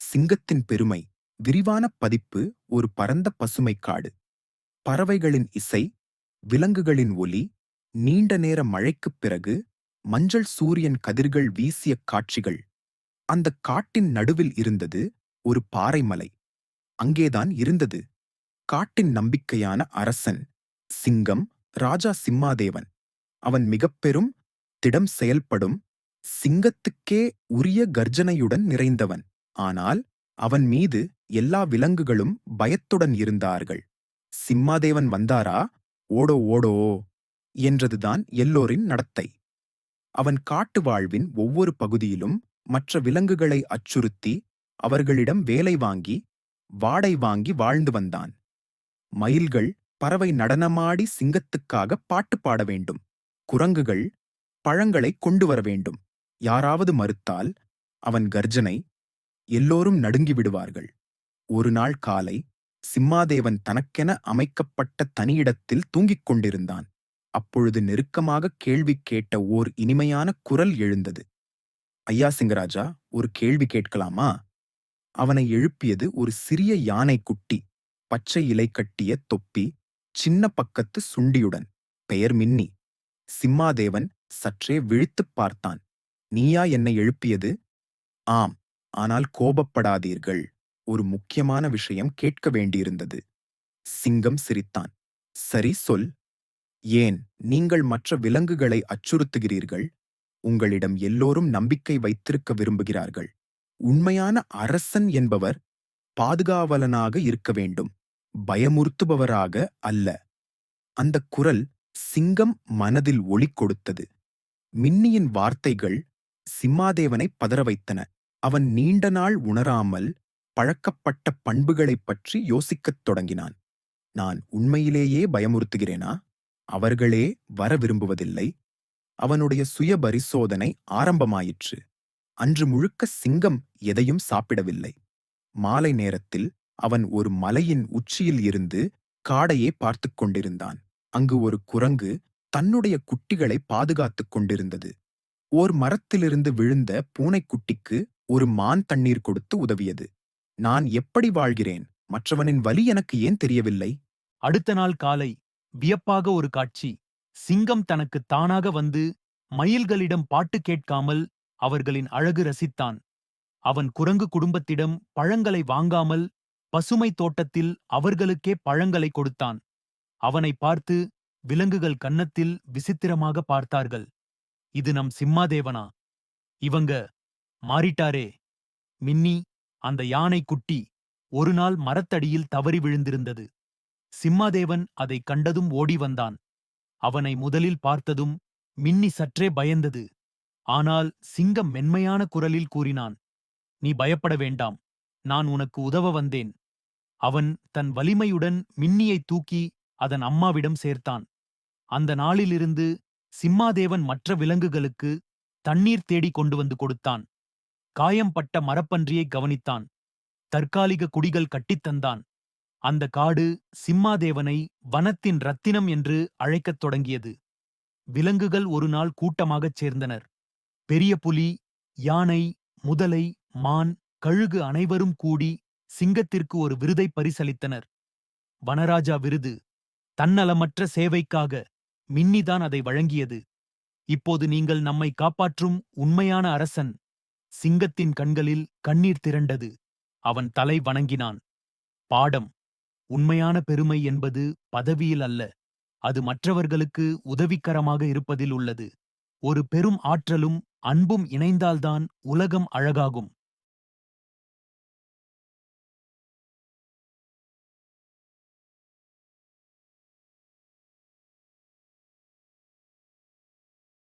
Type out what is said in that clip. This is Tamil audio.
சிங்கத்தின் பெருமை விரிவான பதிப்பு ஒரு பரந்த பசுமை காடு. பறவைகளின் இசை, விலங்குகளின் ஒலி, நீண்ட நேர மழைக்குப் பிறகு மஞ்சள் சூரியன் கதிர்கள் வீசிய காட்சிகள். அந்தக் காட்டின் நடுவில் இருந்தது ஒரு பாறைமலை. அங்கேதான் இருந்தது காட்டின் நம்பிக்கையான அரசன், சிங்கம், ராஜா சிம்மாதேவன். அவன் மிகப்பெரும், திடம் செயல்படும், சிங்கத்துக்கே உரிய கர்ஜனையுடன் நிறைந்தவன். ஆனால் அவன் மீது எல்லா விலங்குகளும் பயத்துடன் இருந்தார்கள். சிம்மாதேவன் வந்தாரா, ஓடோ ஓடோ என்றதுதான் எல்லோரின் நடத்தை. அவன் காட்டு வாழ்வின் ஒவ்வொரு பகுதியிலும் மற்ற விலங்குகளை அச்சுறுத்தி அவர்களிடம் வேலை வாங்கி வாடை வாங்கி வாழ்ந்து வந்தான். மயில்கள் பறவை நடனமாடி சிங்கத்துக்காக பாட்டு பாட வேண்டும். குரங்குகள் பழங்களை கொண்டு வர வேண்டும். யாராவது மறுத்தால் அவன் கர்ஜனை, எல்லோரும் நடுங்கி விடுவார்கள். ஒரு நாள் காலை சிம்மாதேவன் தனக்கென அமைக்கப்பட்ட தனியிடத்தில் தூங்கிக் கொண்டிருந்தான். அப்பொழுது நெருக்கமாக கேள்வி கேட்ட ஓர் இனிமையான குரல் எழுந்தது. ஐயா சிங்கராஜா, ஒரு கேள்வி கேட்கலாமா? அவனை எழுப்பியது ஒரு சிறிய யானை குட்டி, பச்சை இலை கட்டிய தொப்பி, சின்ன பக்கத்து சுண்டியுடன். பெயர் மின்னி. சிம்மாதேவன் சற்றே விழித்துப் பார்த்தான். நீயா என்னை எழுப்பியது? ஆம், ஆனால் கோபப்படாதீர்கள். ஒரு முக்கியமான விஷயம் கேட்க வேண்டியிருந்தது. சிங்கம் சிரித்தான். சரி, சொல். ஏன் நீங்கள் மற்ற விலங்குகளை அச்சுறுத்துகிறீர்கள்? உங்களிடம் எல்லோரும் நம்பிக்கை வைத்திருக்க விரும்புகிறார்கள். உண்மையான அரசன் என்பவர் பாதுகாவலனாக இருக்க வேண்டும், பயமுறுத்துபவராக அல்ல. அந்தக் குரல் சிங்கம் மனதில் ஒளி கொடுத்தது. மின்னியின் வார்த்தைகள் சிம்மாதேவனை பதற வைத்தன. அவன் நீண்ட நாள் உணராமல் பழக்கப்பட்ட பண்புகளைப் பற்றி யோசிக்கத் தொடங்கினான். நான் உண்மையிலேயே பயமுறுத்துகிறேனா? அவர்களே வர விரும்புவதில்லை. அவனுடைய சுய பரிசோதனை ஆரம்பமாயிற்று. அன்று முழுக்க சிங்கம் எதையும் சாப்பிடவில்லை. மாலை நேரத்தில் அவன் ஒரு மலையின் உச்சியில் இருந்து காடையே பார்த்துக் கொண்டிருந்தான். அங்கு ஒரு குரங்கு தன்னுடைய குட்டிகளை பாதுகாத்துக் கொண்டிருந்தது. ஓர் மரத்திலிருந்து விழுந்த பூனைக்குட்டிக்கு ஒரு மான் தண்ணீர் கொடுத்து உதவியது. நான் எப்படி வாழ்கிறேன்? மற்றவனின் வலி எனக்கு ஏன் தெரியவில்லை? அடுத்த நாள் காலை வியப்பாக ஒரு காட்சி. சிங்கம் தனக்கு தானாக வந்து மயில்களிடம் பாட்டு கேட்காமல் அவர்களின் அழகு ரசித்தான். அவன் குரங்கு குடும்பத்திடம் பழங்களை வாங்காமல் பசுமை தோட்டத்தில் அவர்களுக்கே பழங்களை கொடுத்தான். அவனை பார்த்து விலங்குகள் கன்னத்தில் விசித்திரமாக பார்த்தார்கள். இது நம் சிம்மாதேவனா? இவங்க மாறிட்டாரே. மின்னி, அந்த யானை குட்டி, ஒரு நாள் மரத்தடியில் தவறி விழுந்திருந்தது. சிம்மாதேவன் அதைக் கண்டதும் ஓடி வந்தான். அவனை முதலில் பார்த்ததும் மின்னி சற்றே பயந்தது. ஆனால் சிங்கம் மென்மையான குரலில் கூறினான், நீ பயப்பட வேண்டாம், நான் உனக்கு உதவ வந்தேன். அவன் தன் வலிமையுடன் மின்னியை தூக்கி அதன் அம்மாவிடம் சேர்த்தான். அந்த நாளிலிருந்து சிம்மாதேவன் மற்ற விலங்குகளுக்கு தண்ணீர் தேடி கொண்டு வந்து கொடுத்தான். காயம்பட்ட மரப்பன்றியை கவனித்தான். தற்காலிக குடிகள் கட்டித்தந்தான். அந்த காடு சிம்மாதேவனை வனத்தின் ரத்தினம் என்று அழைக்கத் தொடங்கியது. விலங்குகள் ஒரு நாள் கூட்டமாகச் சேர்ந்தனர். பெரிய புலி, யானை, முதலை, மான், கழுகு அனைவரும் கூடி சிங்கத்திற்கு ஒரு விருதை பரிசளித்தனர். வனராஜா விருது. தன்னலமற்ற சேவைக்காக மின்னிதான் அதை வழங்கியது. இப்போது நீங்கள் நம்மை காப்பாற்றும் உண்மையான அரசன். சிங்கத்தின் கண்களில் கண்ணீர் திரண்டது. அவன் தலை வணங்கினான். பாடம்: உண்மையான பெருமை என்பது பதவியில் அல்ல, அது மற்றவர்களுக்கு உதவிக்கரமாக இருப்பதில் உள்ளது. ஒரு பெரும் ஆற்றலும் அன்பும் இணைந்தால்தான் உலகம் அழகாகும்.